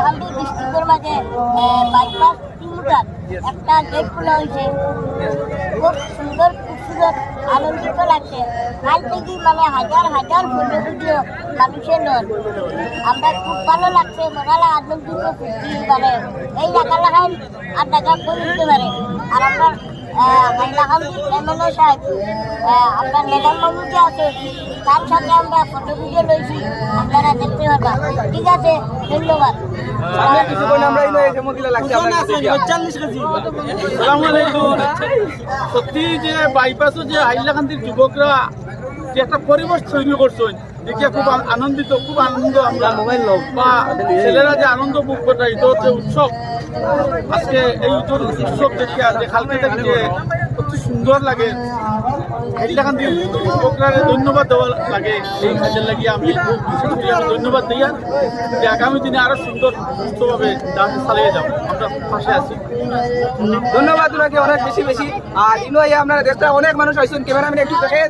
হাইলাকান্দি ডিস্ট্রিক্টের মাঝে bypass 3 metre একটা গেট খোলা হয়েছে। খুব সুন্দর আনন্দিত লাগছে। কাল থেকে মানে হাজার হাজার ফটো ভিডিও মানুষের নন। আমরা খুব ভালো লাগছে, মজালা আনন্দিত খুশি। মানে এই এলাকায় আর দেখা করে দিতে পারে। আর আমরা হাইলাকান্দির এমএলএ সাহেব আপনার ম্যাডাম বাবু যে আছে তার সাথে আমরা ফটো ভিডিও লইছি, আপনারা দেখতে পারবা। ঠিক আছে, ধন্যবাদ। সত্যি যে বাইপাসও যে হাইলাকান্দির যুবকরা যে একটা পরিবেশ তৈরি করছে দেখে খুব আনন্দিত, খুব আনন্দ। আমরা মোবাইল বা ছেলেরা যে আনন্দ মুখ করে এটা হচ্ছে উৎসব। আজকে এই উৎসব দেখে যে কালকে থেকে যে অতি সুন্দর লাগে, হাইলাকান্দির যুবকরা ধন্যবাদ দেওয়া লাগে। এই কাজের লাগিয়ে আমি ধন্যবাদ দিই, যে আগামী দিনে আরো সুন্দর সুস্থভাবে চালিয়ে যাবো। আমরা পাশে আছি। ধন্যবাদ ওনাকে অনেক বেশি বেশি। আর ইনো আপনারা দেখতে অনেক মানুষ আইসুন, ক্যামেরাম্যান একটু দেখে